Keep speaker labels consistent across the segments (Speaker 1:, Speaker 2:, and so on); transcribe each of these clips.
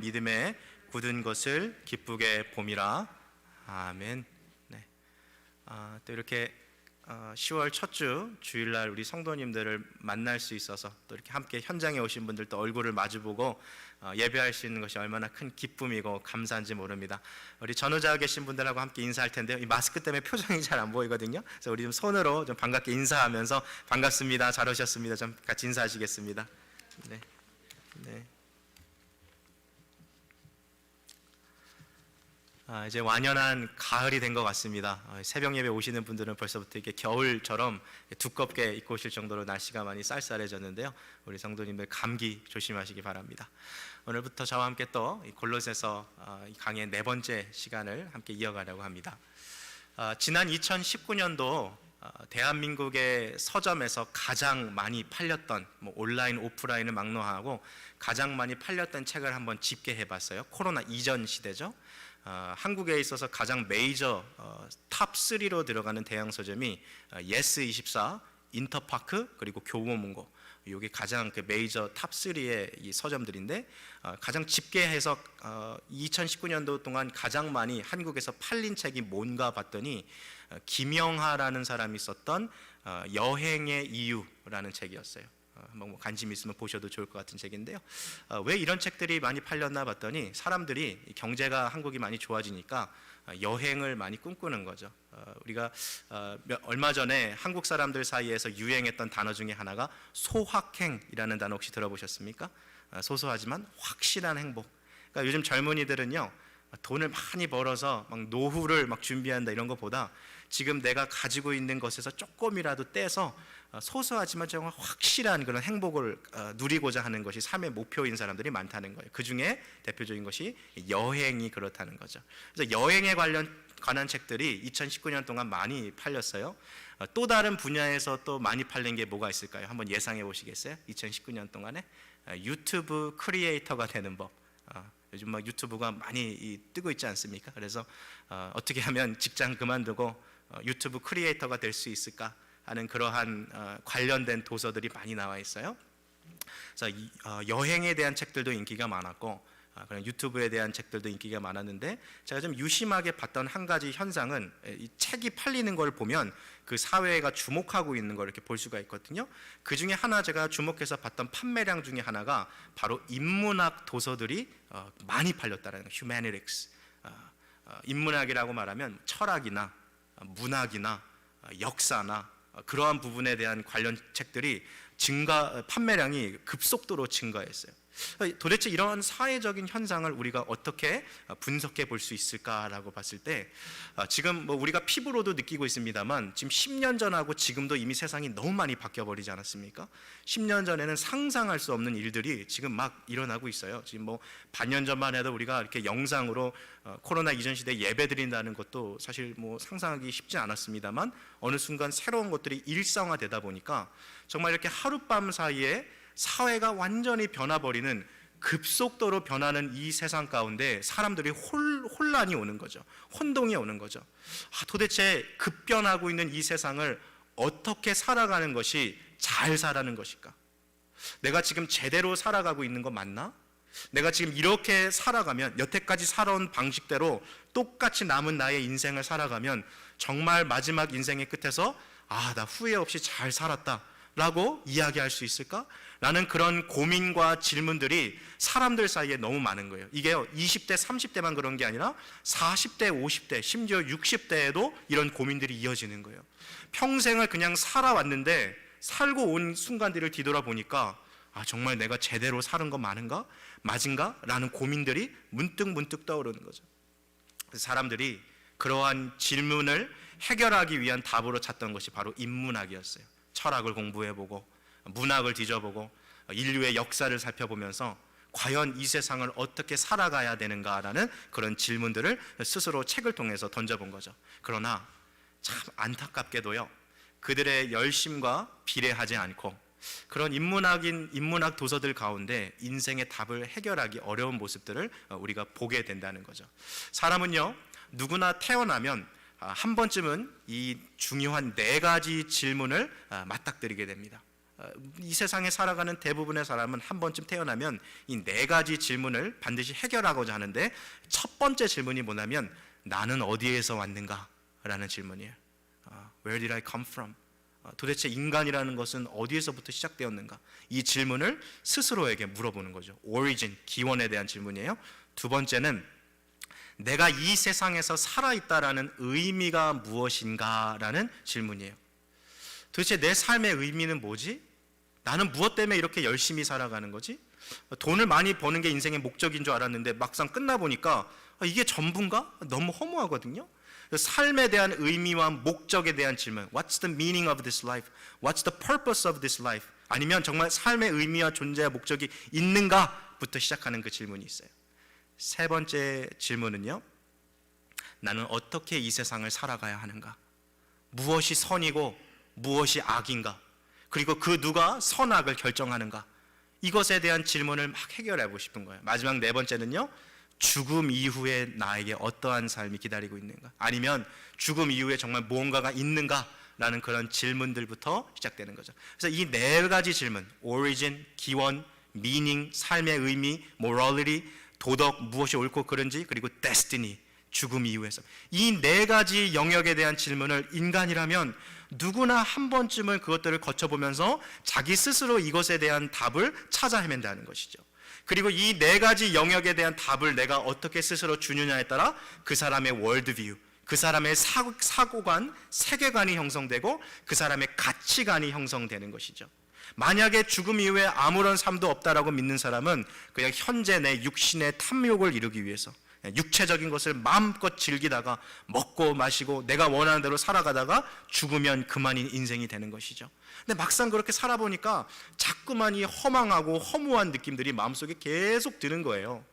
Speaker 1: 믿음에 굳은 것을 기쁘게 봄이라. 아멘. 네. 또 이렇게 10월 첫 주 주일날 우리 성도님들을 만날 수 있어서 또 이렇게 함께 현장에 오신 분들도 얼굴을 마주보고 예배할 수 있는 것이 얼마나 큰 기쁨이고 감사한지 모릅니다. 우리 전후자가 계신 분들하고 함께 인사할 텐데요. 이 마스크 때문에 표정이 잘 안 보이거든요. 그래서 우리 좀 손으로 좀 반갑게 인사하면서 반갑습니다, 잘 오셨습니다 좀 같이 인사하시겠습니다. 네. 네. 이제 완연한 가을이 된 것 같습니다. 새벽 예배 오시는 분들은 벌써부터 이렇게 겨울처럼 두껍게 입고 오실 정도로 날씨가 많이 쌀쌀해졌는데요. 우리 성도님들 감기 조심하시기 바랍니다. 오늘부터 저와 함께 또 골로새서 이 강의 네 번째 시간을 함께 이어가려고 합니다. 지난 2019년도 대한민국의 서점에서 가장 많이 팔렸던, 온라인 오프라인을 막론하고 가장 많이 팔렸던 책을 한번 집계해봤어요. 코로나 이전 시대죠. 한국에 있어서 가장 메이저 탑 3로 들어가는 대형 서점이 예스24, 인터파크, 그리고 교보문고. 이게 가장 그 메이저 탑 3의 이 서점들인데, 가장 집계해서 2019년도 동안 가장 많이 한국에서 팔린 책이 뭔가 봤더니 김영하라는 사람이 썼던 여행의 이유라는 책이었어요. 한번 관심 있으면 보셔도 좋을 것 같은 책인데요. 왜 이런 책들이 많이 팔렸나 봤더니 사람들이 경제가 한국이 많이 좋아지니까 여행을 많이 꿈꾸는 거죠. 우리가 얼마 전에 한국 사람들 사이에서 유행했던 단어 중에 하나가 소확행이라는 단어 혹시 들어보셨습니까? 소소하지만 확실한 행복. 그러니까 요즘 젊은이들은요, 돈을 많이 벌어서 막 노후를 막 준비한다 이런 것보다 지금 내가 가지고 있는 것에서 조금이라도 떼서 소소하지만 정말 확실한 그런 행복을 누리고자 하는 것이 삶의 목표인 사람들이 많다는 거예요. 그 중에 대표적인 것이 여행이 그렇다는 거죠. 그래서 여행에 관한 책들이 2019년 동안 많이 팔렸어요. 또 다른 분야에서 또 많이 팔린 게 뭐가 있을까요? 한번 예상해 보시겠어요? 2019년 동안에 유튜브 크리에이터가 되는 법. 요즘 막 유튜브가 많이 뜨고 있지 않습니까? 그래서 어떻게 하면 직장 그만두고 유튜브 크리에이터가 될 수 있을까 하는 그러한 관련된 도서들이 많이 나와 있어요. 그래서 여행에 대한 책들도 인기가 많았고, 그런 유튜브에 대한 책들도 인기가 많았는데, 제가 좀 유심하게 봤던 한 가지 현상은, 이 책이 팔리는 걸 보면 그 사회가 주목하고 있는 걸 이렇게 볼 수가 있거든요. 그 중에 하나 제가 주목해서 봤던 판매량 중에 하나가 바로 인문학 도서들이 많이 팔렸다는 거예요. 휴머니틱스. 인문학이라고 말하면 철학이나 문학이나 역사나 그러한 부분에 대한 관련 책들이 판매량이 급속도로 증가했어요. 도대체 이런 사회적인 현상을 우리가 어떻게 분석해 볼 수 있을까라고 봤을 때, 지금 우리가 피부로도 느끼고 있습니다만 지금 10년 전하고 지금도 이미 세상이 너무 많이 바뀌어 버리지 않았습니까? 10년 전에는 상상할 수 없는 일들이 지금 막 일어나고 있어요. 지금 반년 전만 해도 우리가 이렇게 영상으로 코로나 이전 시대에 예배 드린다는 것도 사실 상상하기 쉽지 않았습니다만, 어느 순간 새로운 것들이 일상화되다 보니까 정말 이렇게 하룻밤 사이에 사회가 완전히 변화버리는, 급속도로 변하는 이 세상 가운데 사람들이 혼란이 오는 거죠. 혼동이 오는 거죠. 도대체 급변하고 있는 이 세상을 어떻게 살아가는 것이 잘 살아가는 것일까? 내가 지금 제대로 살아가고 있는 거 맞나? 내가 지금 이렇게 살아가면, 여태까지 살아온 방식대로 똑같이 남은 나의 인생을 살아가면 정말 마지막 인생의 끝에서 나 후회 없이 잘 살았다 라고 이야기할 수 있을까? 라는 그런 고민과 질문들이 사람들 사이에 너무 많은 거예요. 이게 20대, 30대만 그런 게 아니라 40대, 50대, 심지어 60대에도 이런 고민들이 이어지는 거예요. 평생을 그냥 살아왔는데 살고 온 순간들을 뒤돌아보니까 정말 내가 제대로 사는 거 맞은가? 라는 고민들이 문득 떠오르는 거죠. 그래서 사람들이 그러한 질문을 해결하기 위한 답으로 찾던 것이 바로 인문학이었어요. 철학을 공부해보고 문학을 뒤져보고 인류의 역사를 살펴보면서 과연 이 세상을 어떻게 살아가야 되는가라는 그런 질문들을 스스로 책을 통해서 던져본 거죠. 그러나 참 안타깝게도요, 그들의 열심과 비례하지 않고 그런 인문학 도서들 가운데 인생의 답을 해결하기 어려운 모습들을 우리가 보게 된다는 거죠. 사람은요, 누구나 태어나면 한 번쯤은 이 중요한 네 가지 질문을 맞닥뜨리게 됩니다. 이 세상에 살아가는 대부분의 사람은 한 번쯤 태어나면 이 네 가지 질문을 반드시 해결하고자 하는데, 첫 번째 질문이 뭐냐면 나는 어디에서 왔는가? 라는 질문이에요. Where did I come from? 도대체 인간이라는 것은 어디에서부터 시작되었는가? 이 질문을 스스로에게 물어보는 거죠. origin, 기원에 대한 질문이에요. 두 번째는 내가 이 세상에서 살아있다라는 의미가 무엇인가라는 질문이에요. 도대체 내 삶의 의미는 뭐지? 나는 무엇 때문에 이렇게 열심히 살아가는 거지? 돈을 많이 버는 게 인생의 목적인 줄 알았는데 막상 끝나보니까 이게 전부인가? 너무 허무하거든요. 삶에 대한 의미와 목적에 대한 질문, What's the meaning of this life? What's the purpose of this life? 아니면 정말 삶의 의미와 존재와 목적이 있는가? 부터 시작하는 그 질문이 있어요. 세 번째 질문은요, 나는 어떻게 이 세상을 살아가야 하는가? 무엇이 선이고 무엇이 악인가? 그리고 그 누가 선악을 결정하는가? 이것에 대한 질문을 막 해결하고 싶은 거예요. 마지막 네 번째는요, 죽음 이후에 나에게 어떠한 삶이 기다리고 있는가? 아니면 죽음 이후에 정말 무언가가 있는가? 라는 그런 질문들부터 시작되는 거죠. 그래서 이 네 가지 질문, origin, 기원, meaning, 삶의 의미, morality, 도덕, 무엇이 옳고 그른지, 그리고 destiny, 죽음 이후에서, 이 네 가지 영역에 대한 질문을 인간이라면 누구나 한 번쯤은 그것들을 거쳐보면서 자기 스스로 이것에 대한 답을 찾아 헤맨다는 것이죠. 그리고 이 네 가지 영역에 대한 답을 내가 어떻게 스스로 주느냐에 따라 그 사람의 월드뷰, 그 사람의 사고관, 세계관이 형성되고 그 사람의 가치관이 형성되는 것이죠. 만약에 죽음 이후에 아무런 삶도 없다라고 믿는 사람은 그냥 현재 내 육신의 탐욕을 이루기 위해서 육체적인 것을 마음껏 즐기다가 먹고 마시고 내가 원하는 대로 살아가다가 죽으면 그만인 인생이 되는 것이죠. 근데 막상 그렇게 살아보니까 자꾸만 이 허망하고 허무한 느낌들이 마음속에 계속 드는 거예요.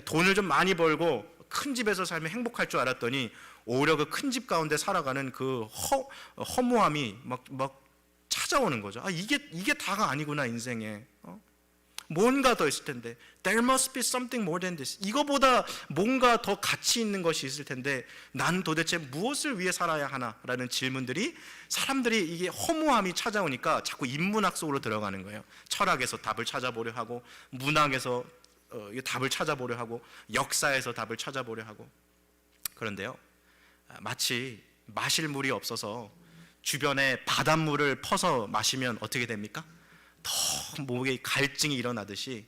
Speaker 1: 돈을 좀 많이 벌고 큰 집에서 살면 행복할 줄 알았더니 오히려 그 큰 집 가운데 살아가는 그 허무함이 막 찾아오는 거죠. 이게 다가 아니구나, 인생에. 뭔가 더 있을 텐데, there must be something more than this. 이거보다 뭔가 더 가치 있는 것이 있을 텐데 나는 도대체 무엇을 위해 살아야 하나라는 질문들이, 사람들이 이게 허무함이 찾아오니까 자꾸 인문학 속으로 들어가는 거예요. 철학에서 답을 찾아보려 하고, 문학에서 답을 찾아보려 하고, 역사에서 답을 찾아보려 하고. 그런데요, 마치 마실 물이 없어서 주변에 바닷물을 퍼서 마시면 어떻게 됩니까? 더 몸에 갈증이 일어나듯이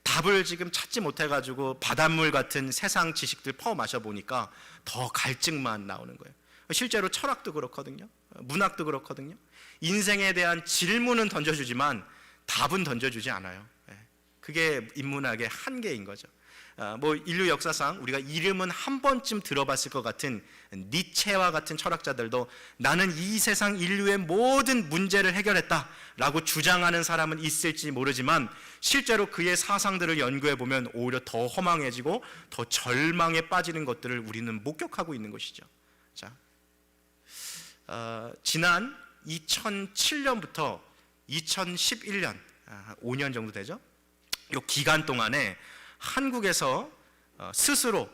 Speaker 1: 답을 지금 찾지 못해가지고 바닷물 같은 세상 지식들 퍼 마셔보니까 더 갈증만 나오는 거예요. 실제로 철학도 그렇거든요. 문학도 그렇거든요. 인생에 대한 질문은 던져주지만 답은 던져주지 않아요. 그게 인문학의 한계인 거죠. 인류 역사상 우리가 이름은 한 번쯤 들어봤을 것 같은 니체와 같은 철학자들도 나는 이 세상 인류의 모든 문제를 해결했다라고 주장하는 사람은 있을지 모르지만 실제로 그의 사상들을 연구해 보면 오히려 더 허망해지고 더 절망에 빠지는 것들을 우리는 목격하고 있는 것이죠. 자, 지난 2007년부터 2011년 5년 정도 되죠. 이 기간 동안에 한국에서 스스로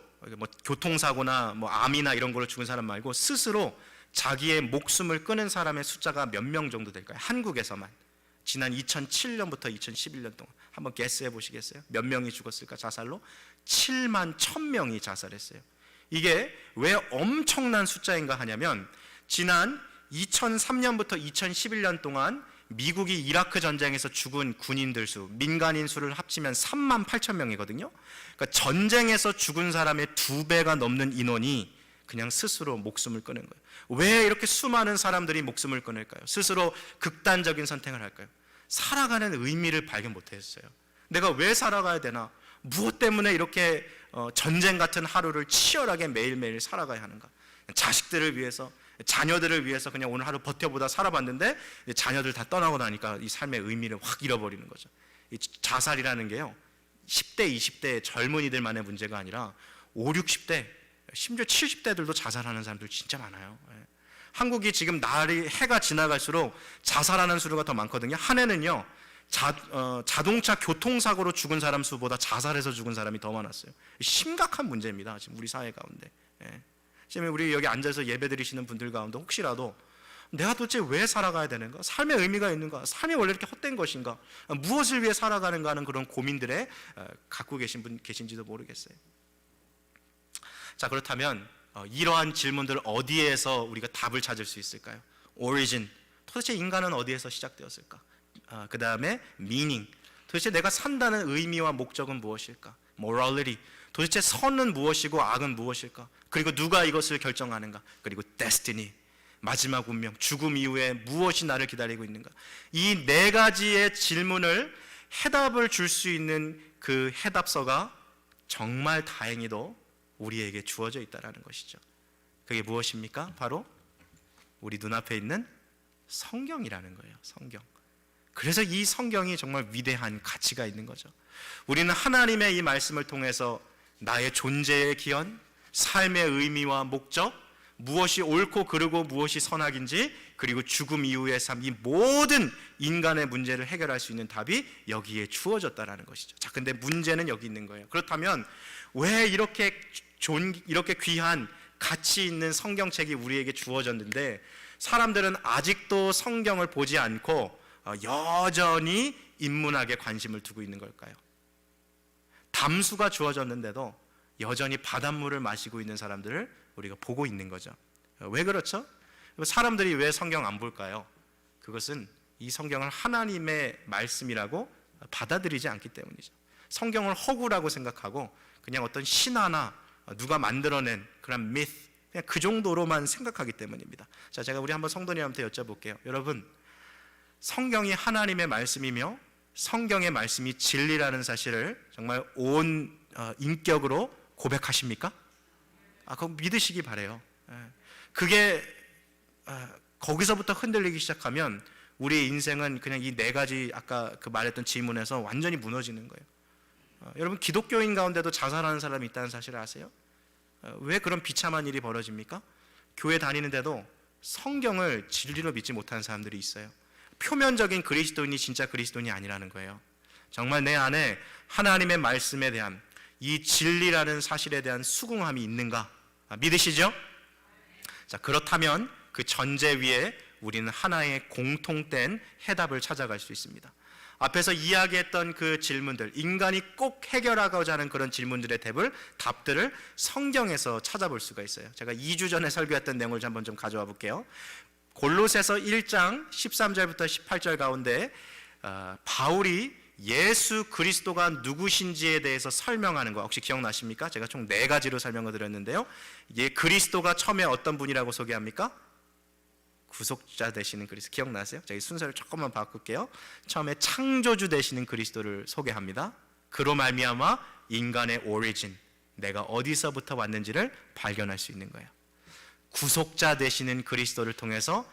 Speaker 1: 교통사고나 암이나 이런 걸로 죽은 사람 말고 스스로 자기의 목숨을 끊은 사람의 숫자가 몇 명 정도 될까요? 한국에서만 지난 2007년부터 2011년 동안 한번 게스해 보시겠어요? 몇 명이 죽었을까? 자살로 7만 1,000명이 자살했어요. 이게 왜 엄청난 숫자인가 하냐면 지난 2003년부터 2011년 동안 미국이 이라크 전쟁에서 죽은 군인들 수, 민간인 수를 합치면 3만 8천 명이거든요. 그러니까 전쟁에서 죽은 사람의 2배가 넘는 인원이 그냥 스스로 목숨을 끊은 거예요. 왜 이렇게 수많은 사람들이 목숨을 끊을까요? 스스로 극단적인 선택을 할까요? 살아가는 의미를 발견 못했어요. 내가 왜 살아가야 되나? 무엇 때문에 이렇게 전쟁 같은 하루를 치열하게 매일매일 살아가야 하는가? 자식들을 위해서, 자녀들을 위해서 그냥 오늘 하루 버텨보다 살아봤는데 자녀들 다 떠나고 나니까 이 삶의 의미를 확 잃어버리는 거죠. 이 자살이라는 게요, 10대, 20대 젊은이들만의 문제가 아니라 5, 60대, 심지어 70대들도 자살하는 사람들 진짜 많아요. 한국이 지금 해가 지나갈수록 자살하는 수가 더 많거든요. 한 해는요, 자동차 교통사고로 죽은 사람 수보다 자살해서 죽은 사람이 더 많았어요. 심각한 문제입니다, 지금 우리 사회 가운데. 지금 우리 여기 앉아서 예배 드리시는 분들 가운데 혹시라도 내가 도대체 왜 살아가야 되는가? 삶의 의미가 있는가? 삶이 원래 이렇게 헛된 것인가? 무엇을 위해 살아가는가 하는 그런 고민들에 갖고 계신 분 계신지도 모르겠어요. 자, 그렇다면 이러한 질문들을 어디에서 우리가 답을 찾을 수 있을까요? origin, 도대체 인간은 어디에서 시작되었을까? 그 다음에 meaning, 도대체 내가 산다는 의미와 목적은 무엇일까? morality, 도대체 선은 무엇이고 악은 무엇일까? 그리고 누가 이것을 결정하는가? 그리고 destiny, 마지막 운명, 죽음 이후에 무엇이 나를 기다리고 있는가? 이 네 가지의 질문을 해답을 줄 수 있는 그 해답서가 정말 다행히도 우리에게 주어져 있다는 것이죠. 그게 무엇입니까? 바로 우리 눈앞에 있는 성경이라는 거예요. 성경. 그래서 이 성경이 정말 위대한 가치가 있는 거죠. 우리는 하나님의 이 말씀을 통해서 나의 존재의 기원, 삶의 의미와 목적, 무엇이 옳고 그르고 무엇이 선악인지, 그리고 죽음 이후의 삶, 이 모든 인간의 문제를 해결할 수 있는 답이 여기에 주어졌다는 것이죠. 자, 근데 문제는 여기 있는 거예요. 그렇다면 왜 이렇게 귀한 가치 있는 성경책이 우리에게 주어졌는데 사람들은 아직도 성경을 보지 않고 여전히 인문학에 관심을 두고 있는 걸까요? 담수가 주어졌는데도 여전히 바닷물을 마시고 있는 사람들을 우리가 보고 있는 거죠. 왜 그렇죠? 사람들이 왜 성경 안 볼까요? 그것은 이 성경을 하나님의 말씀이라고 받아들이지 않기 때문이죠. 성경을 허구라고 생각하고 그냥 어떤 신화나 누가 만들어낸 그런 myth, 그냥 그 정도로만 생각하기 때문입니다. 자, 제가 우리 한번 성도님한테 여쭤볼게요. 여러분, 성경이 하나님의 말씀이며 성경의 말씀이 진리라는 사실을 정말 온 인격으로 고백하십니까? 그거 믿으시기 바래요. 그게 거기서부터 흔들리기 시작하면 우리의 인생은 그냥 이 네 가지 아까 그 말했던 질문에서 완전히 무너지는 거예요. 여러분, 기독교인 가운데도 자살하는 사람이 있다는 사실을 아세요? 왜 그런 비참한 일이 벌어집니까? 교회 다니는데도 성경을 진리로 믿지 못하는 사람들이 있어요. 표면적인 그리스도인이 진짜 그리스도인이 아니라는 거예요. 정말 내 안에 하나님의 말씀에 대한 이 진리라는 사실에 대한 수긍함이 있는가? 믿으시죠? 자, 그렇다면 그 전제 위에 우리는 하나의 공통된 해답을 찾아갈 수 있습니다. 앞에서 이야기했던 그 질문들, 인간이 꼭 해결하고자 하는 그런 질문들의 답들을 성경에서 찾아볼 수가 있어요. 제가 2주 전에 설교했던 내용을 한번 좀 가져와 볼게요. 골로새서 1장 13절부터 18절 가운데 바울이 예수 그리스도가 누구신지에 대해서 설명하는 거 혹시 기억나십니까? 제가 총 4가지로 설명을 드렸는데요. 그리스도가 처음에 어떤 분이라고 소개합니까? 구속자 되시는 그리스도. 기억나세요? 저희 순서를 조금만 바꿀게요. 처음에 창조주 되시는 그리스도를 소개합니다. 그로 말미암아 인간의 오리진, 내가 어디서부터 왔는지를 발견할 수 있는 거예요. 구속자 되시는 그리스도를 통해서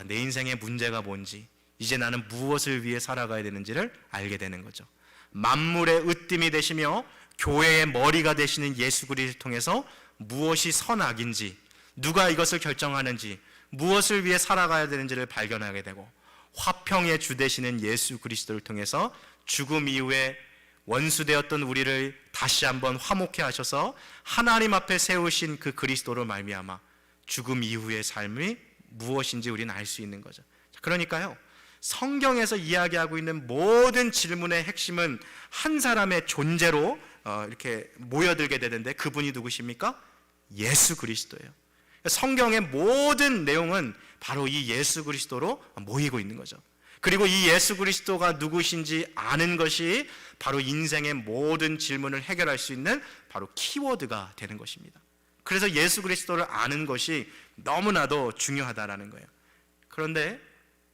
Speaker 1: 내 인생의 문제가 뭔지, 이제 나는 무엇을 위해 살아가야 되는지를 알게 되는 거죠. 만물의 으뜸이 되시며 교회의 머리가 되시는 예수 그리스도를 통해서 무엇이 선악인지, 누가 이것을 결정하는지, 무엇을 위해 살아가야 되는지를 발견하게 되고, 화평의 주 되시는 예수 그리스도를 통해서 죽음 이후에 원수되었던 우리를 다시 한번 화목해 하셔서 하나님 앞에 세우신 그 그리스도로 말미암아 죽음 이후의 삶이 무엇인지 우리는 알 수 있는 거죠. 그러니까요, 성경에서 이야기하고 있는 모든 질문의 핵심은 한 사람의 존재로 이렇게 모여들게 되는데, 그분이 누구십니까? 예수 그리스도예요. 성경의 모든 내용은 바로 이 예수 그리스도로 모이고 있는 거죠. 그리고 이 예수 그리스도가 누구신지 아는 것이 바로 인생의 모든 질문을 해결할 수 있는 바로 키워드가 되는 것입니다. 그래서 예수 그리스도를 아는 것이 너무나도 중요하다라는 거예요. 그런데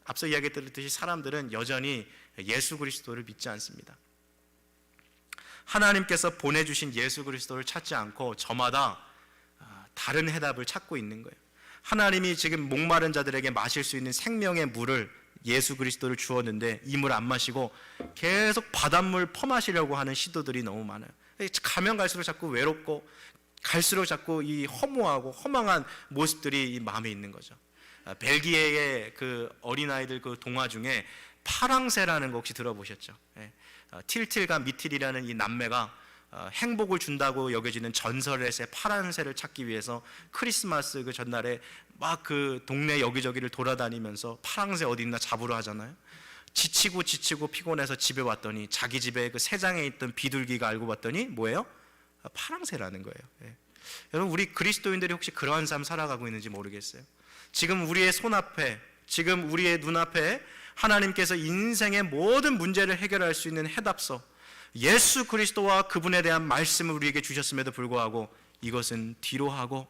Speaker 1: 앞서 이야기 드렸듯이 사람들은 여전히 예수 그리스도를 믿지 않습니다. 하나님께서 보내주신 예수 그리스도를 찾지 않고 저마다 다른 해답을 찾고 있는 거예요. 하나님이 지금 목마른 자들에게 마실 수 있는 생명의 물을, 예수 그리스도를 주었는데 이 물 안 마시고 계속 바닷물 퍼마시려고 하는 시도들이 너무 많아요. 가면 갈수록 자꾸 외롭고 갈수록 자꾸 이 허무하고 허망한 모습들이 이 마음에 있는 거죠. 벨기에의 그 어린아이들 그 동화 중에 파랑새라는 거 혹시 들어보셨죠? 틸틸과 미틸이라는 이 남매가 행복을 준다고 여겨지는 전설의 새 파란 새를 찾기 위해서 크리스마스 그 전날에 막 그 동네 여기저기를 돌아다니면서 파랑새 어디 있나 잡으러 하잖아요. 지치고 피곤해서 집에 왔더니 자기 집에 그 새장에 있던 비둘기가 알고 봤더니 뭐예요? 파랑새라는 거예요. 예. 여러분, 우리 그리스도인들이 혹시 그러한 삶 살아가고 있는지 모르겠어요. 지금 우리의 손앞에, 지금 우리의 눈앞에 하나님께서 인생의 모든 문제를 해결할 수 있는 해답서, 예수 그리스도와 그분에 대한 말씀을 우리에게 주셨음에도 불구하고 이것은 뒤로 하고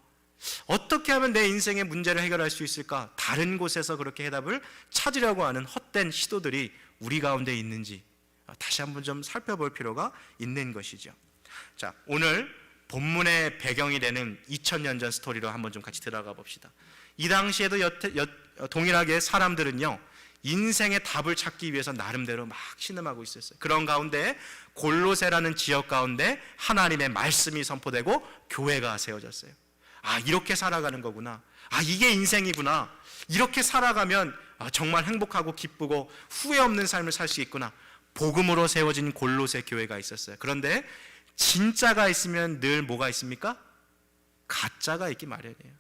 Speaker 1: 어떻게 하면 내 인생의 문제를 해결할 수 있을까? 다른 곳에서 그렇게 해답을 찾으려고 하는 헛된 시도들이 우리 가운데 있는지 다시 한번 좀 살펴볼 필요가 있는 것이죠. 자, 오늘 본문의 배경이 되는 2000년 전 스토리로 한번 좀 같이 들어가 봅시다. 이 당시에도 동일하게 사람들은요, 인생의 답을 찾기 위해서 나름대로 막 신음하고 있었어요. 그런 가운데 골로새라는 지역 가운데 하나님의 말씀이 선포되고 교회가 세워졌어요. 아, 이렇게 살아가는 거구나. 아, 이게 인생이구나. 이렇게 살아가면 정말 행복하고 기쁘고 후회 없는 삶을 살 수 있구나. 복음으로 세워진 골로새 교회가 있었어요. 그런데 진짜가 있으면 늘 뭐가 있습니까? 가짜가 있기 마련이에요.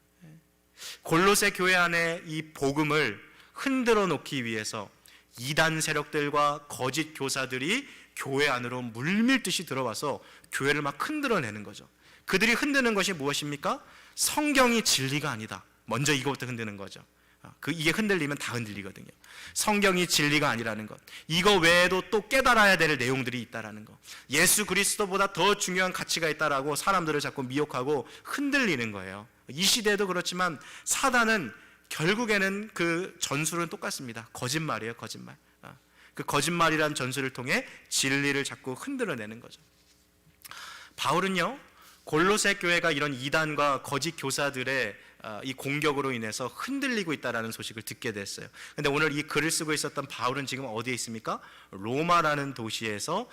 Speaker 1: 골로새 교회 안에 이 복음을 흔들어 놓기 위해서 이단 세력들과 거짓 교사들이 교회 안으로 물밀듯이 들어와서 교회를 막 흔들어내는 거죠. 그들이 흔드는 것이 무엇입니까? 성경이 진리가 아니다. 먼저 이것부터 흔드는 거죠. 이게 흔들리면 다 흔들리거든요. 성경이 진리가 아니라는 것, 이거 외에도 또 깨달아야 될 내용들이 있다라는 것, 예수 그리스도보다 더 중요한 가치가 있다라고 사람들을 자꾸 미혹하고 흔들리는 거예요. 이 시대에도 그렇지만 사단은 결국에는 그 전술은 똑같습니다. 거짓말이에요, 거짓말. 그 거짓말이란 전술을 통해 진리를 자꾸 흔들어내는 거죠. 바울은요, 골로새 교회가 이런 이단과 거짓 교사들의 이 공격으로 인해서 흔들리고 있다는 소식을 듣게 됐어요. 근데 오늘 이 글을 쓰고 있었던 바울은 지금 어디에 있습니까? 로마라는 도시에서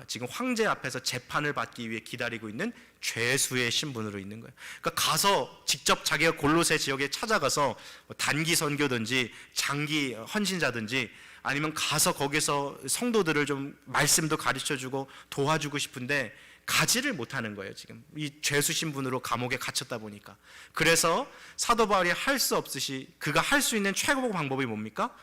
Speaker 1: 지금 황제 앞에서 재판을 받기 위해 기다리고 있는 죄수의 신분으로 있는 거예요. 그러니까 가서 직접 자기가 골로새 지역에 찾아가서 단기 선교든지 장기 헌신자든지 아니면 가서 거기서 성도들을 좀 말씀도 가르쳐주고 도와주고 싶은데 가지를 못하는 거예요. 지금 이 죄수 신분으로 감옥에 갇혔다 보니까. 그래서 사도 바울이 할 수 없듯이 그가 할 수 있는 최고 방법이 뭡니까?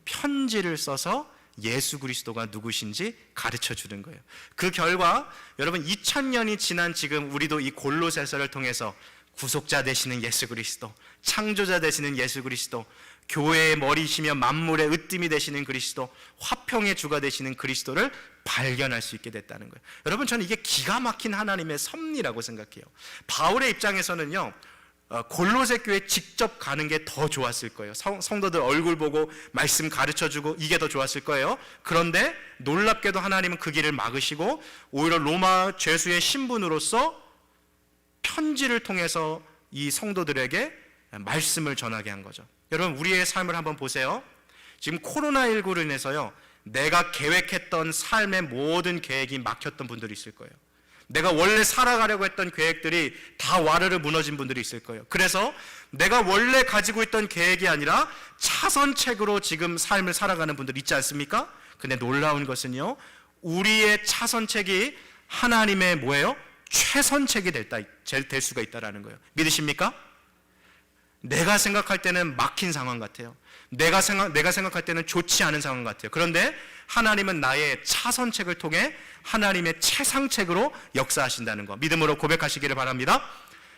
Speaker 1: 편지를 써서 예수 그리스도가 누구신지 가르쳐 주는 거예요. 그 결과 여러분 2000년이 지난 지금 우리도 이 골로새서를 통해서 구속자 되시는 예수 그리스도, 창조자 되시는 예수 그리스도, 교회의 머리시며 만물의 으뜸이 되시는 그리스도, 화평의 주가 되시는 그리스도를 발견할 수 있게 됐다는 거예요. 여러분, 저는 이게 기가 막힌 하나님의 섭리라고 생각해요. 바울의 입장에서는요, 골로새 교회에 직접 가는 게 더 좋았을 거예요. 성도들 얼굴 보고 말씀 가르쳐주고 이게 더 좋았을 거예요. 그런데 놀랍게도 하나님은 그 길을 막으시고 오히려 로마 죄수의 신분으로서 편지를 통해서 이 성도들에게 말씀을 전하게 한 거죠. 여러분, 우리의 삶을 한번 보세요. 지금 코로나19로 인해서요, 내가 계획했던 삶의 모든 계획이 막혔던 분들이 있을 거예요. 내가 원래 살아가려고 했던 계획들이 다 와르르 무너진 분들이 있을 거예요. 그래서 내가 원래 가지고 있던 계획이 아니라 차선책으로 지금 삶을 살아가는 분들 있지 않습니까? 근데 놀라운 것은요, 우리의 차선책이 하나님의 뭐예요? 최선책이 될 수가 있다는 거예요. 믿으십니까? 내가 생각할 때는 막힌 상황 같아요. 내가 생각할 때는 좋지 않은 상황 같아요. 그런데 하나님은 나의 차선책을 통해 하나님의 최상책으로 역사하신다는 거 믿음으로 고백하시기를 바랍니다.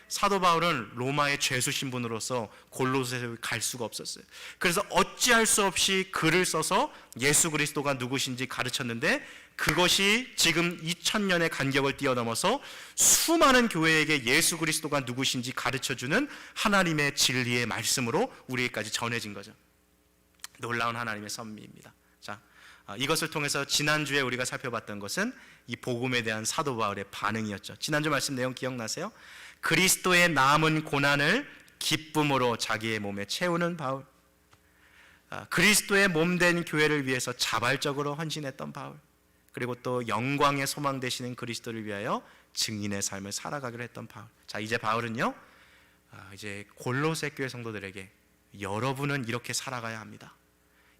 Speaker 1: 사도 바울은 로마의 죄수 신분으로서 골로새에 갈 수가 없었어요. 그래서 어찌할 수 없이 글을 써서 예수 그리스도가 누구신지 가르쳤는데 그것이 지금 2000년의 간격을 뛰어넘어서 수많은 교회에게 예수 그리스도가 누구신지 가르쳐주는 하나님의 진리의 말씀으로 우리에게까지 전해진 거죠. 놀라운 하나님의 섭리입니다. 자, 이것을 통해서 지난주에 우리가 살펴봤던 것은 이 복음에 대한 사도 바울의 반응이었죠. 지난주 말씀 내용 기억나세요? 그리스도의 남은 고난을 기쁨으로 자기의 몸에 채우는 바울, 그리스도의 몸된 교회를 위해서 자발적으로 헌신했던 바울, 그리고 또 영광의 소망 되시는 그리스도를 위하여 증인의 삶을 살아가기로 했던 바울. 자, 이제 바울은요, 이제 골로새 교회 성도들에게 여러분은 이렇게 살아가야 합니다.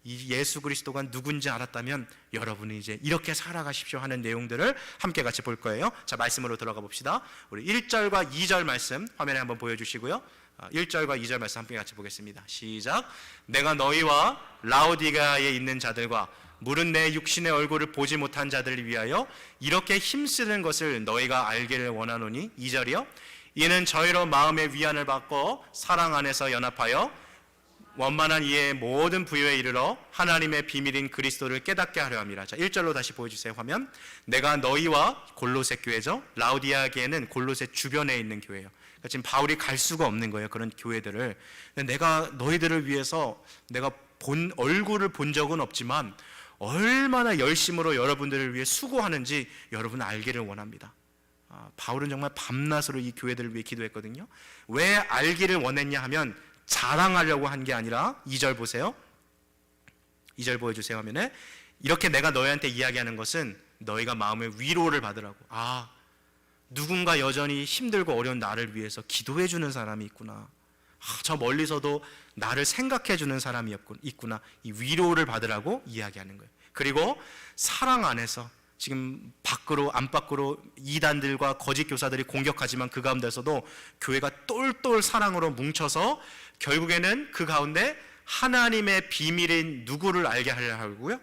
Speaker 1: 이 예수 그리스도가 누군지 알았다면 여러분이 이제 이렇게 살아가십시오 하는 내용들을 함께 같이 볼 거예요. 자, 말씀으로 들어가 봅시다. 우리 1절과 2절 말씀 화면에 한번 보여주시고요. 1절과 2절 말씀 함께 같이 보겠습니다. 시작. 내가 너희와 라오디가에 있는 자들과 물은 내 육신의 얼굴을 보지 못한 자들을 위하여 이렇게 힘쓰는 것을 너희가 알기를 원하노니. 2절이요. 이는 저희로 마음의 위안을 받고 사랑 안에서 연합하여 원만한 이해의 모든 부요에 이르러 하나님의 비밀인 그리스도를 깨닫게 하려 함이라. 자, 1절로 다시 보여주세요. 화면. 내가 너희와 골로새 교회죠. 라우디아 교회는 골로새 주변에 있는 교회예요. 그러니까 지금 바울이 갈 수가 없는 거예요, 그런 교회들을. 내가 너희들을 위해서 내가 얼굴을 본 적은 없지만 얼마나 열심으로 여러분들을 위해 수고하는지 여러분 알기를 원합니다. 바울은 정말 밤낮으로 이 교회들을 위해 기도했거든요. 왜 알기를 원했냐 하면 자랑하려고 한 게 아니라 2절 보세요. 2절 보여주세요 화면에. 이렇게 내가 너희한테 이야기하는 것은 너희가 마음의 위로를 받으라고. 누군가 여전히 힘들고 어려운 나를 위해서 기도해 주는 사람이 있구나. 저 멀리서도 나를 생각해 주는 사람이 있구나. 이 위로를 받으라고 이야기하는 거예요. 그리고 사랑 안에서 지금 안팎으로 이단들과 거짓 교사들이 공격하지만 그 가운데서도 교회가 똘똘 사랑으로 뭉쳐서 결국에는 그 가운데 하나님의 비밀인 누구를 알게 하려고요?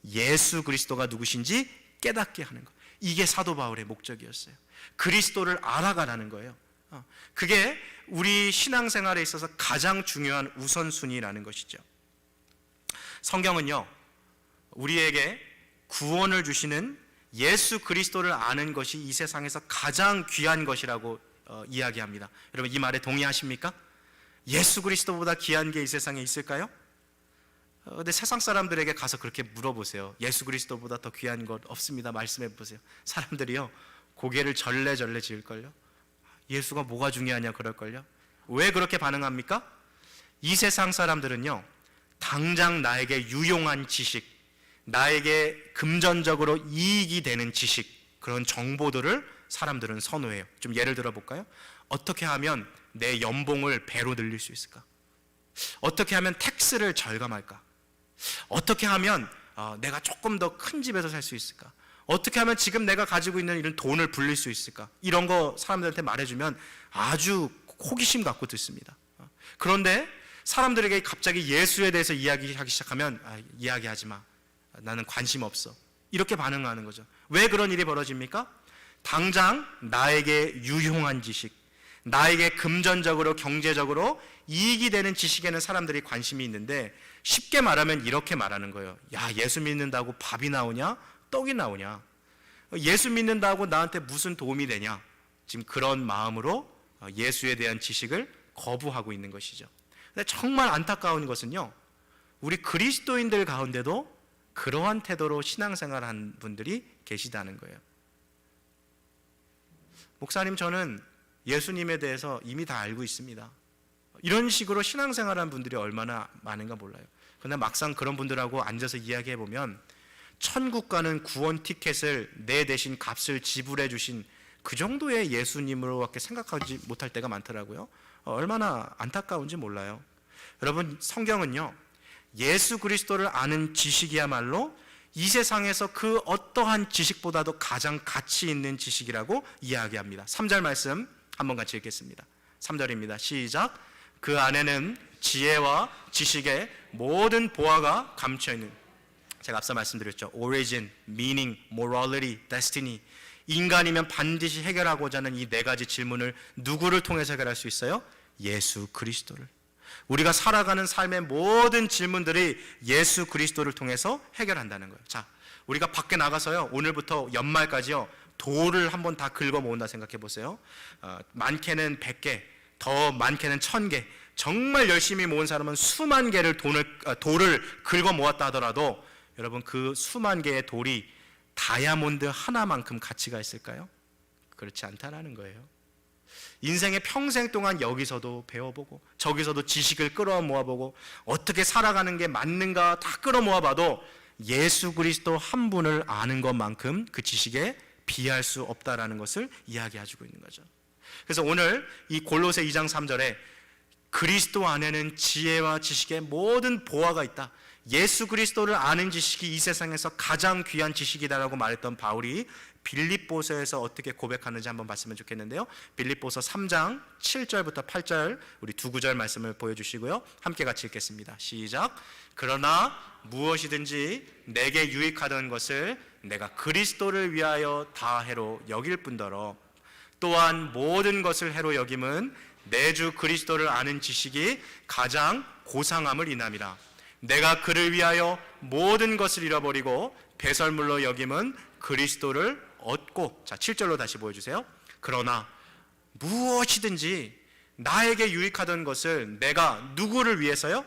Speaker 1: 예수 그리스도가 누구신지 깨닫게 하는 것. 이게 사도 바울의 목적이었어요. 그리스도를 알아가라는 거예요. 그게 우리 신앙생활에 있어서 가장 중요한 우선순위라는 것이죠. 성경은요, 우리에게 구원을 주시는 예수 그리스도를 아는 것이 이 세상에서 가장 귀한 것이라고 이야기합니다. 여러분 이 말에 동의하십니까? 예수 그리스도보다 귀한 게 이 세상에 있을까요? 근데 세상 사람들에게 가서 그렇게 물어보세요. 예수 그리스도보다 더 귀한 것 없습니다. 말씀해 보세요. 사람들이요, 고개를 절레절레 지을걸요. 예수가 뭐가 중요하냐 그럴걸요. 왜 그렇게 반응합니까? 이 세상 사람들은요, 당장 나에게 유용한 지식, 나에게 금전적으로 이익이 되는 지식, 그런 정보들을 사람들은 선호해요. 좀 예를 들어 볼까요? 어떻게 하면 내 연봉을 배로 늘릴 수 있을까? 어떻게 하면 텍스를 절감할까? 어떻게 하면 내가 조금 더 큰 집에서 살 수 있을까? 어떻게 하면 지금 내가 가지고 있는 이런 돈을 불릴 수 있을까? 이런 거 사람들한테 말해주면 아주 호기심 갖고 듣습니다. 그런데 사람들에게 갑자기 예수에 대해서 이야기하기 시작하면 이야기하지 마. 나는 관심 없어. 이렇게 반응하는 거죠. 왜 그런 일이 벌어집니까? 당장 나에게 유용한 지식, 나에게 금전적으로 경제적으로 이익이 되는 지식에는 사람들이 관심이 있는데, 쉽게 말하면 이렇게 말하는 거예요. 야, 예수 믿는다고 밥이 나오냐? 떡이 나오냐? 예수 믿는다고 나한테 무슨 도움이 되냐? 지금 그런 마음으로 예수에 대한 지식을 거부하고 있는 것이죠. 근데 정말 안타까운 것은요, 우리 그리스도인들 가운데도 그러한 태도로 신앙생활한 분들이 계시다는 거예요. 목사님, 저는 예수님에 대해서 이미 다 알고 있습니다. 이런 식으로 신앙생활한 분들이 얼마나 많은가 몰라요. 그러나 막상 그런 분들하고 앉아서 이야기해 보면 천국 가는 구원 티켓을 내 대신 값을 지불해 주신 그 정도의 예수님으로밖에 생각하지 못할 때가 많더라고요. 얼마나 안타까운지 몰라요. 여러분, 성경은요, 예수 그리스도를 아는 지식이야말로 이 세상에서 그 어떠한 지식보다도 가장 가치 있는 지식이라고 이야기합니다. 3절 말씀 한번 같이 읽겠습니다. 3절입니다. 시작. 그 안에는 지혜와 지식의 모든 보화가 감춰있는, 제가 앞서 말씀드렸죠. origin, meaning, morality, destiny. 인간이면 반드시 해결하고자 하는 이 네 가지 질문을 누구를 통해서 해결할 수 있어요? 예수 그리스도를. 우리가 살아가는 삶의 모든 질문들이 예수 그리스도를 통해서 해결한다는 거예요. 자, 우리가 밖에 나가서요, 오늘부터 연말까지요, 돌을 한번 다 긁어 모은다 생각해 보세요. 많게는 100개, 더 많게는 1000개, 정말 열심히 모은 사람은 수만 개를 돌을 긁어 모았다 하더라도 여러분, 그 수만 개의 돌이 다이아몬드 하나만큼 가치가 있을까요? 그렇지 않다라는 거예요. 인생의 평생 동안 여기서도 배워보고 저기서도 지식을 끌어 모아보고 어떻게 살아가는 게 맞는가 다 끌어 모아봐도 예수 그리스도 한 분을 아는 것만큼 그 지식에 비할 수 없다라는 것을 이야기해주고 있는 거죠. 그래서 오늘 이 골로새 2장 3절에 그리스도 안에는 지혜와 지식의 모든 보화가 있다, 예수 그리스도를 아는 지식이 이 세상에서 가장 귀한 지식이다라고 말했던 바울이 빌립보서에서 어떻게 고백하는지 한번 봤으면 좋겠는데요. 빌립보서 3장 7절부터 8절 우리 두 구절 말씀을 보여주시고요. 함께 같이 읽겠습니다. 시작. 그러나 무엇이든지 내게 유익하던 것을 내가 그리스도를 위하여 다 해로 여길 뿐더러 또한 모든 것을 해로 여김은 내 주 그리스도를 아는 지식이 가장 고상함을 인함이라. 내가 그를 위하여 모든 것을 잃어버리고 배설물로 여김은 그리스도를 얻고, 자 7절로 다시 보여주세요. 그러나 무엇이든지 나에게 유익하던 것을 내가 누구를 위해서요?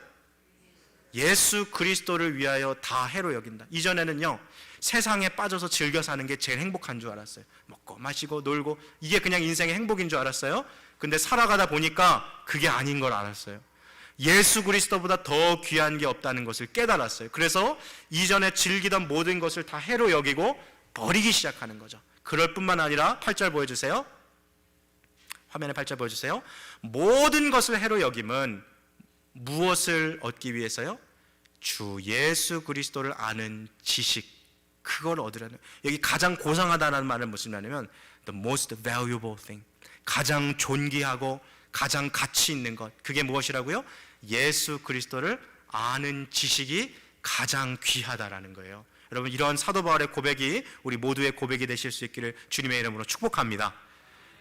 Speaker 1: 예수 그리스도를 위하여 다 해로 여긴다. 이전에는요, 세상에 빠져서 즐겨 사는 게 제일 행복한 줄 알았어요. 먹고 마시고 놀고 이게 그냥 인생의 행복인 줄 알았어요. 근데 살아가다 보니까 그게 아닌 걸 알았어요. 예수 그리스도보다 더 귀한 게 없다는 것을 깨달았어요. 그래서 이전에 즐기던 모든 것을 다 해로 여기고 버리기 시작하는 거죠. 그럴 뿐만 아니라 8절 보여주세요. 화면에 8절 보여주세요. 모든 것을 해로 여김은 무엇을 얻기 위해서요? 주 예수 그리스도를 아는 지식, 그걸 얻으라는. 여기 가장 고상하다는 말은 무슨 말이냐면 the most valuable thing, 가장 존귀하고 가장 가치 있는 것, 그게 무엇이라고요? 예수 그리스도를 아는 지식이 가장 귀하다라는 거예요. 여러분, 이런 사도 바울의 고백이 우리 모두의 고백이 되실 수 있기를 주님의 이름으로 축복합니다.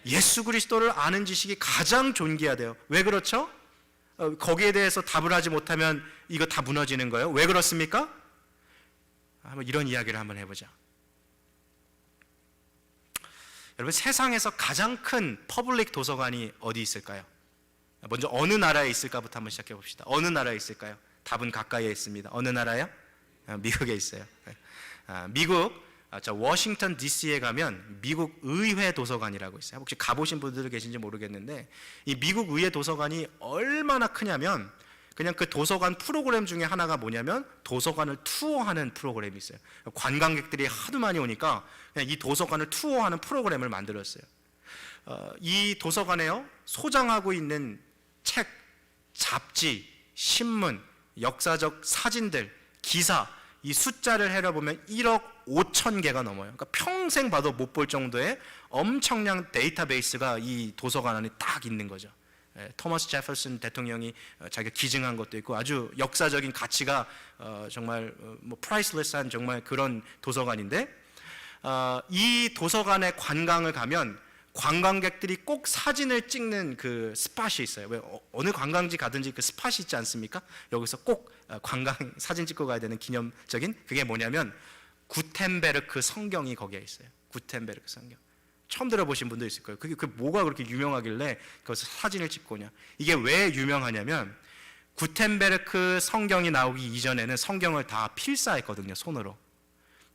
Speaker 1: 예수 그리스도를 아는 지식이 가장 존귀하대요. 왜 그렇죠? 거기에 대해서 답을 하지 못하면 이거 다 무너지는 거예요. 왜 그렇습니까? 한번 이런 이야기를 한번 해보자. 여러분, 세상에서 가장 큰 퍼블릭 도서관이 어디 있을까요? 먼저 어느 나라에 있을까부터 한번 시작해 봅시다. 어느 나라에 있을까요? 답은 가까이에 있습니다. 어느 나라요? 미국에 있어요. 미국 워싱턴 DC에 가면 미국 의회 도서관이라고 있어요. 혹시 가보신 분들 계신지 모르겠는데 이 미국 의회 도서관이 얼마나 크냐면 그냥 그 도서관 프로그램 중에 하나가 뭐냐면 도서관을 투어하는 프로그램이 있어요. 관광객들이 하도 많이 오니까 그냥 이 도서관을 투어하는 프로그램을 만들었어요. 이 도서관에요, 소장하고 있는 책, 잡지, 신문, 역사적 사진들, 기사, 이 숫자를 해려보면 1억 5천 개가 넘어요. 그러니까 평생 봐도 못 볼 정도의 엄청난 데이터베이스가 이 도서관 안에 딱 있는 거죠. 토머스 제퍼슨 대통령이 자기가 기증한 것도 있고 아주 역사적인 가치가 정말 프라이슬레스한 정말 그런 도서관인데, 이 도서관의 관광을 가면 관광객들이 꼭 사진을 찍는 그 스팟이 있어요. 왜 어느 관광지 가든지 그 스팟이 있지 않습니까? 여기서 꼭 관광 사진 찍고 가야 되는 기념적인, 그게 뭐냐면 구텐베르크 성경이 거기에 있어요. 구텐베르크 성경. 처음 들어보신 분도 있을 거예요. 그게 뭐가 그렇게 유명하길래 거기서 사진을 찍고 오냐. 이게 왜 유명하냐면 구텐베르크 성경이 나오기 이전에는 성경을 다 필사했거든요, 손으로.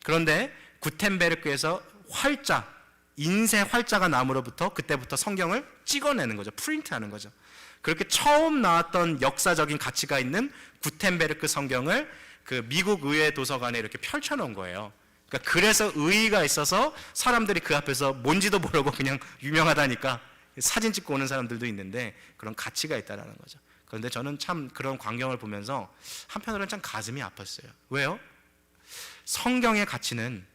Speaker 1: 그런데 구텐베르크에서 활자, 인쇄 활자가 나므로부터 그때부터 성경을 찍어내는 거죠. 프린트하는 거죠. 그렇게 처음 나왔던 역사적인 가치가 있는 구텐베르크 성경을 그 미국 의회 도서관에 이렇게 펼쳐놓은 거예요. 그러니까 그래서 의의가 있어서 사람들이 그 앞에서 뭔지도 모르고 그냥 유명하다니까 사진 찍고 오는 사람들도 있는데 그런 가치가 있다는 거죠. 그런데 저는 참 그런 광경을 보면서 한편으로는 참 가슴이 아팠어요. 왜요? 성경의 가치는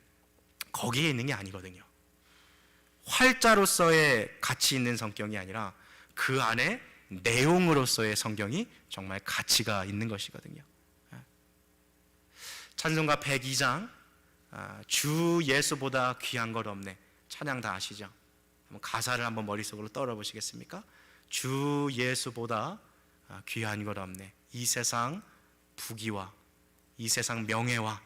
Speaker 1: 거기에 있는 게 아니거든요. 활자로서의 가치 있는 성경이 아니라 그 안에 내용으로서의 성경이 정말 가치가 있는 것이거든요. 찬송가 102장 주 예수보다 귀한 것 없네, 찬양 다 아시죠? 한번 가사를 한번 머릿속으로 떠올려 보시겠습니까? 주 예수보다 귀한 것 없네. 이 세상 부귀와 이 세상 명예와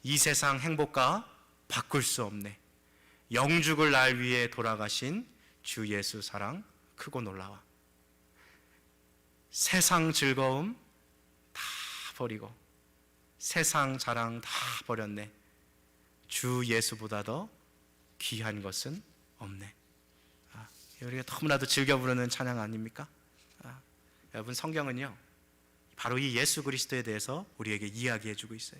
Speaker 1: 이 세상 행복과 바꿀 수 없네. 영죽을 날 위해 돌아가신 주 예수 사랑 크고 놀라워. 세상 즐거움 다 버리고 세상 자랑 다 버렸네. 주 예수보다 더 귀한 것은 없네. 우리가 너무나도 즐겨 부르는 찬양 아닙니까? 여러분, 성경은요 바로 이 예수 그리스도에 대해서 우리에게 이야기해 주고 있어요.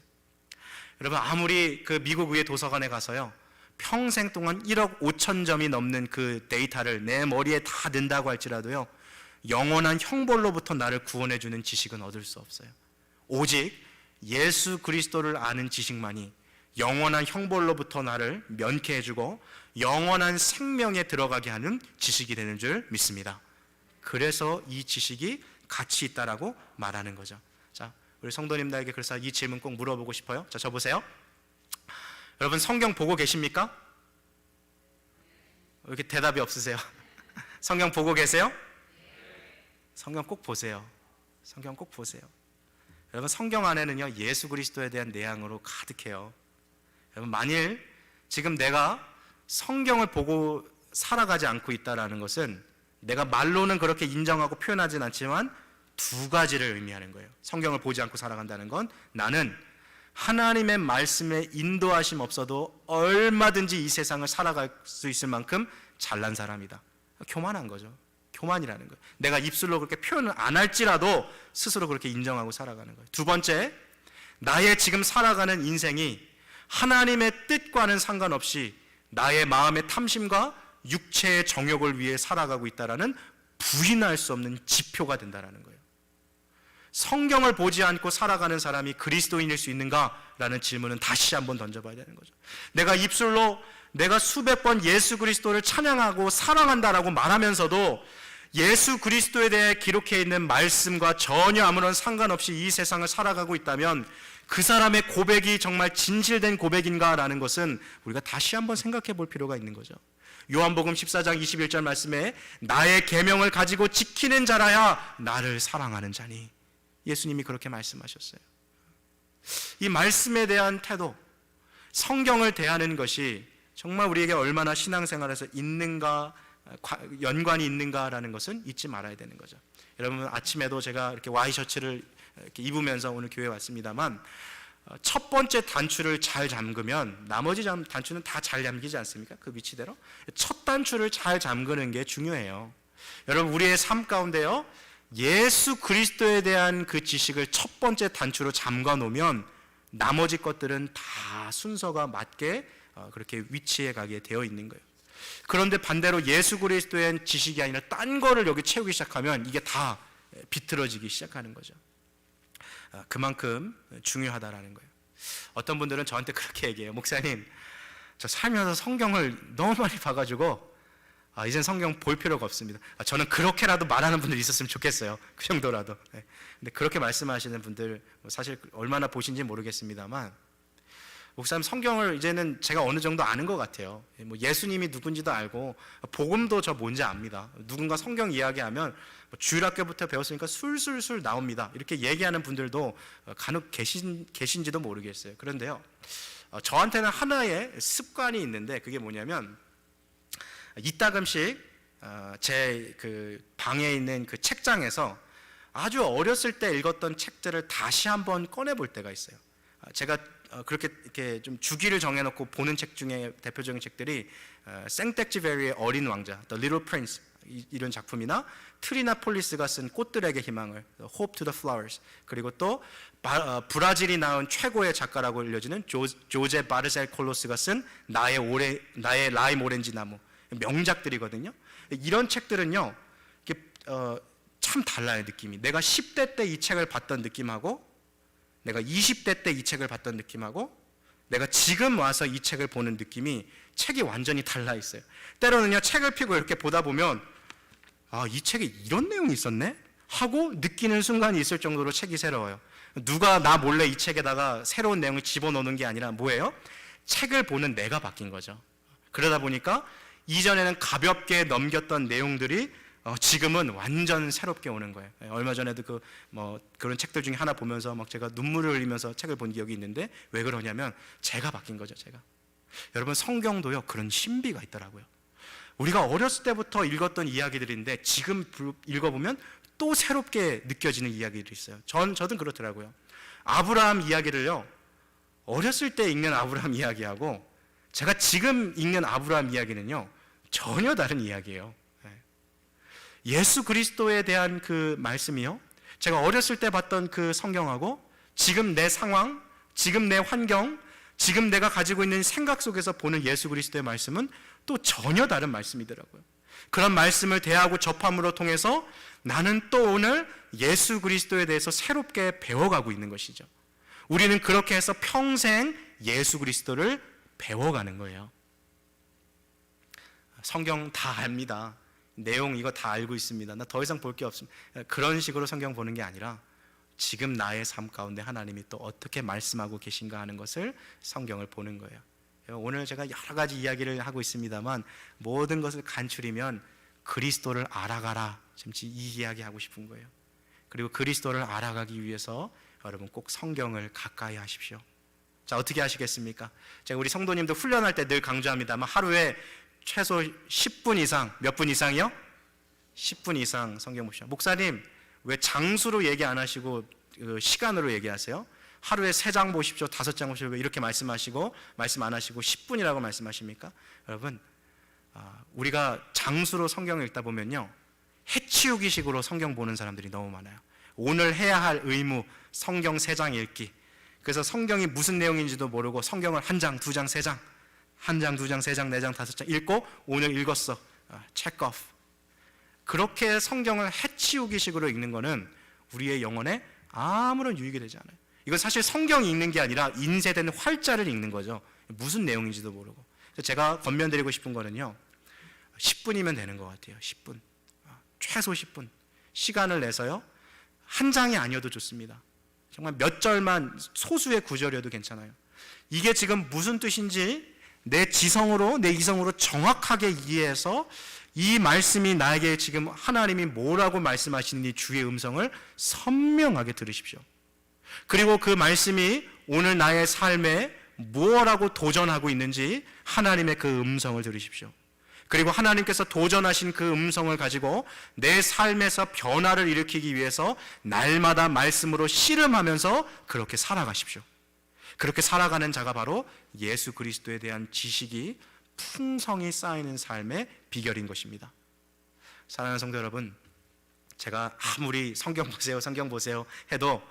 Speaker 1: 여러분, 아무리 그 미국 의회 도서관에 가서요 평생 동안 1억 5천 점이 넘는 그 데이터를 내 머리에 다 넣는다고 할지라도요 영원한 형벌로부터 나를 구원해 주는 지식은 얻을 수 없어요. 오직 예수 그리스도를 아는 지식만이 영원한 형벌로부터 나를 면케해주고 영원한 생명에 들어가게 하는 지식이 되는 줄 믿습니다. 그래서 이 지식이 가치 있다라고 말하는 거죠. 자, 우리 성도님들에게 그래서 이 질문 꼭 물어보고 싶어요. 자, 저 보세요. 여러분 성경 보고 계십니까? 왜 이렇게 대답이 없으세요? 성경 보고 계세요? 성경 꼭 보세요. 성경 꼭 보세요. 여러분 성경 안에는요 예수 그리스도에 대한 내용으로 가득해요. 여러분 만일 지금 내가 성경을 보고 살아가지 않고 있다는 것은 내가 말로는 그렇게 인정하고 표현하진 않지만 두 가지를 의미하는 거예요. 성경을 보지 않고 살아간다는 건 나는 하나님의 말씀에 인도하심 없어도 얼마든지 이 세상을 살아갈 수 있을 만큼 잘난 사람이다. 교만한 거죠. 교만이라는 거예요. 내가 입술로 그렇게 표현을 안 할지라도 스스로 그렇게 인정하고 살아가는 거예요. 두 번째, 나의 지금 살아가는 인생이 하나님의 뜻과는 상관없이 나의 마음의 탐심과 육체의 정욕을 위해 살아가고 있다라는 부인할 수 없는 지표가 된다는 거예요. 성경을 보지 않고 살아가는 사람이 그리스도인일 수 있는가라는 질문은 다시 한번 던져봐야 되는 거죠. 내가 입술로 내가 수백 번 예수 그리스도를 찬양하고 사랑한다라고 말하면서도 예수 그리스도에 대해 기록해 있는 말씀과 전혀 아무런 상관없이 이 세상을 살아가고 있다면 그 사람의 고백이 정말 진실된 고백인가라는 것은 우리가 다시 한번 생각해 볼 필요가 있는 거죠. 요한복음 14장 21절 말씀에 나의 계명을 가지고 지키는 자라야 나를 사랑하는 자니, 예수님이 그렇게 말씀하셨어요. 이 말씀에 대한 태도, 성경을 대하는 것이 정말 우리에게 얼마나 신앙생활에서 있는가, 연관이 있는가라는 것은 잊지 말아야 되는 거죠. 여러분 아침에도 제가 이렇게 와이셔츠를 이렇게 입으면서 오늘 교회에 왔습니다만 첫 번째 단추를 잘 잠그면 나머지 단추는 다 잘 잠기지 않습니까? 그 위치대로 첫 단추를 잘 잠그는 게 중요해요. 여러분 우리의 삶 가운데요 예수 그리스도에 대한 그 지식을 첫 번째 단추로 잠가 놓으면 나머지 것들은 다 순서가 맞게 그렇게 위치해 가게 되어 있는 거예요. 그런데 반대로 예수 그리스도에 대한 지식이 아니라 딴 거를 여기 채우기 시작하면 이게 다 비틀어지기 시작하는 거죠. 그만큼 중요하다라는 거예요. 어떤 분들은 저한테 그렇게 얘기해요. 목사님, 저 살면서 성경을 너무 많이 봐가지고 이젠 성경 볼 필요가 없습니다. 저는 그렇게라도 말하는 분들이 있었으면 좋겠어요. 그 정도라도. 네. 근데 그렇게 말씀하시는 분들 사실 얼마나 보신지 모르겠습니다만 목사님 성경을 이제는 제가 어느 정도 아는 것 같아요. 뭐 예수님이 누군지도 알고 복음도 저 뭔지 압니다. 누군가 성경 이야기하면 주일학교부터 배웠으니까 술술술 나옵니다. 이렇게 얘기하는 분들도 간혹 계신지도 모르겠어요. 그런데요, 저한테는 하나의 습관이 있는데 그게 뭐냐면 이따금씩 제 그 방에 있는 그 책장에서 아주 어렸을 때 읽었던 책들을 다시 한번 꺼내 볼 때가 있어요. 제가 그렇게 이렇게 좀 주기를 정해놓고 보는 책 중에 대표적인 책들이 생텍쥐베리의 어린 왕자, The Little Prince 이런 작품이나 트리나 폴리스가 쓴 꽃들에게 희망을, Hope to the Flowers, 그리고 또 브라질이 낳은 최고의 작가라고 알려지는 조제 바르셀 콜로스가 쓴 나의 라임 오렌지 나무, 명작들이거든요. 이런 책들은요 참 달라요. 느낌이. 내가 10대 때 이 책을 봤던 느낌하고 내가 20대 때 이 책을 봤던 느낌하고 내가 지금 와서 이 책을 보는 느낌이 책이 완전히 달라 있어요. 때로는요 책을 펴고 이렇게 보다 보면 이 책에 이런 내용이 있었네? 하고 느끼는 순간이 있을 정도로 책이 새로워요. 누가 나 몰래 이 책에다가 새로운 내용을 집어넣는 게 아니라 뭐예요? 책을 보는 내가 바뀐 거죠. 그러다 보니까 이전에는 가볍게 넘겼던 내용들이 지금은 완전 새롭게 오는 거예요. 얼마 전에도 그런 책들 중에 하나 보면서 막 제가 눈물을 흘리면서 책을 본 기억이 있는데 왜 그러냐면 제가 바뀐 거죠. 제가. 여러분 성경도요 그런 신비가 있더라고요. 우리가 어렸을 때부터 읽었던 이야기들인데 지금 읽어보면 또 새롭게 느껴지는 이야기들이 있어요. 저도 그렇더라고요. 아브라함 이야기를요 어렸을 때 읽는 아브라함 이야기하고 제가 지금 읽는 아브라함 이야기는요 전혀 다른 이야기예요. 예수 그리스도에 대한 그 말씀이요 제가 어렸을 때 봤던 그 성경하고 지금 내 상황, 지금 내 환경, 지금 내가 가지고 있는 생각 속에서 보는 예수 그리스도의 말씀은 또 전혀 다른 말씀이더라고요. 그런 말씀을 대하고 접함으로 통해서 나는 또 오늘 예수 그리스도에 대해서 새롭게 배워가고 있는 것이죠. 우리는 그렇게 해서 평생 예수 그리스도를 배워가는 거예요. 성경 다 압니다. 내용 이거 다 알고 있습니다. 나 더 이상 볼 게 없습니다. 그런 식으로 성경 보는 게 아니라 지금 나의 삶 가운데 하나님이 또 어떻게 말씀하고 계신가 하는 것을 성경을 보는 거예요. 오늘 제가 여러 가지 이야기를 하고 있습니다만 모든 것을 간추리면 그리스도를 알아가라, 지금 이 이야기 하고 싶은 거예요. 그리고 그리스도를 알아가기 위해서 여러분 꼭 성경을 가까이 하십시오. 자, 어떻게 하시겠습니까? 제가 우리 성도님들 훈련할 때 늘 강조합니다만 하루에 최소 10분 이상, 몇 분 이상이요? 10분 이상 성경 보시죠. 목사님, 왜 장수로 얘기 안 하시고 시간으로 얘기하세요? 하루에 3장 보십시오, 5장 보십시오, 왜 이렇게 말씀하시고 말씀 안 하시고 10분이라고 말씀하십니까? 여러분, 우리가 장수로 성경을 읽다 보면요, 해치우기식으로 성경 보는 사람들이 너무 많아요. 오늘 해야 할 의무, 성경 3장 읽기. 그래서 성경이 무슨 내용인지도 모르고 성경을 1장, 2장, 3장, 1장, 2장, 3장, 4장, 5장 읽고 오늘 읽었어, 체크 오프. 그렇게 성경을 해치우기식으로 읽는 것은 우리의 영혼에 아무런 유익이 되지 않아요. 이건 사실 성경이 읽는 게 아니라 인쇄된 활자를 읽는 거죠. 무슨 내용인지도 모르고. 제가 권면드리고 싶은 거는요, 10분이면 되는 것 같아요. 10분, 최소 10분 시간을 내서요, 1장이 아니어도 좋습니다. 정말 몇 절만, 소수의 구절이어도 괜찮아요. 이게 지금 무슨 뜻인지 내 지성으로, 내 이성으로 정확하게 이해해서 이 말씀이 나에게 지금 하나님이 뭐라고 말씀하시는지 주의 음성을 선명하게 들으십시오. 그리고 그 말씀이 오늘 나의 삶에 무엇라고 도전하고 있는지 하나님의 그 음성을 들으십시오. 그리고 하나님께서 도전하신 그 음성을 가지고 내 삶에서 변화를 일으키기 위해서 날마다 말씀으로 씨름하면서 그렇게 살아가십시오. 그렇게 살아가는 자가 바로 예수 그리스도에 대한 지식이 풍성히 쌓이는 삶의 비결인 것입니다. 사랑하는 성도 여러분, 제가 아무리 성경 보세요 해도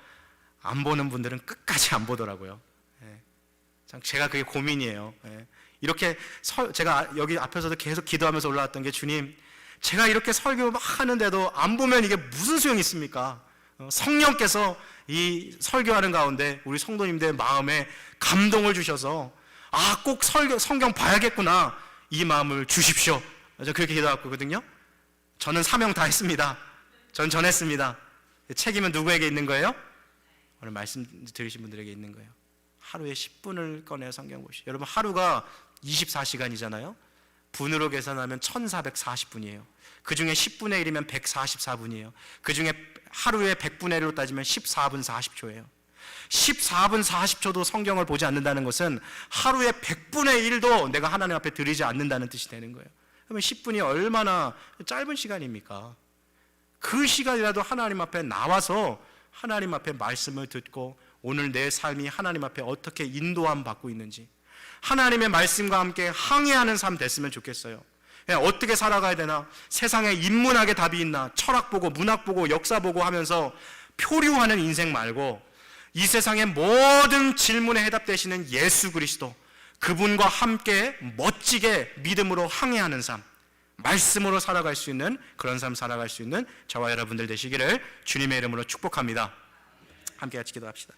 Speaker 1: 안 보는 분들은 끝까지 안 보더라고요. 제가 그게 고민이에요. 이렇게 제가 여기 앞에서도 계속 기도하면서 올라왔던 게, 주님, 제가 이렇게 설교 막 하는데도 안 보면 이게 무슨 소용이 있습니까? 성령께서 이 설교하는 가운데 우리 성도님들 마음에 감동을 주셔서 꼭 성경 봐야겠구나, 이 마음을 주십시오. 저 그렇게 기도했거든요. 저는 사명 다 했습니다. 전 전했습니다. 책임은 누구에게 있는 거예요? 오늘 말씀 들으신 분들에게 있는 거예요. 하루에 10분을 꺼내어 성경 보시죠. 여러분, 하루가 24시간이잖아요. 분으로 계산하면 1440분이에요. 그 중에 10분의 1이면 144분이에요. 그 중에 하루에 100분의 1로 따지면 14분 40초예요. 14분 40초도 성경을 보지 않는다는 것은 하루에 100분의 1도 내가 하나님 앞에 드리지 않는다는 뜻이 되는 거예요. 그러면 10분이 얼마나 짧은 시간입니까? 그 시간이라도 하나님 앞에 나와서 하나님 앞에 말씀을 듣고 오늘 내 삶이 하나님 앞에 어떻게 인도함 받고 있는지, 하나님의 말씀과 함께 항해하는 삶 됐으면 좋겠어요. 어떻게 살아가야 되나, 세상에 인문학의 답이 있나, 철학 보고 문학 보고 역사 보고 하면서 표류하는 인생 말고 이 세상의 모든 질문에 해답되시는 예수 그리스도, 그분과 함께 멋지게 믿음으로 항해하는 삶, 말씀으로 살아갈 수 있는 그런 삶 살아갈 수 있는 저와 여러분들 되시기를 주님의 이름으로 축복합니다. 함께 같이 기도합시다.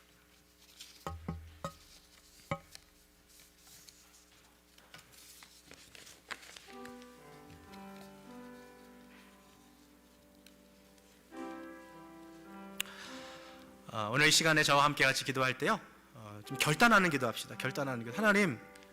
Speaker 1: 오늘 이 시간에 저와 함께 같이 기도할 때요, 좀 결단하는 기도합시다. 결단하는 기도. 하나님,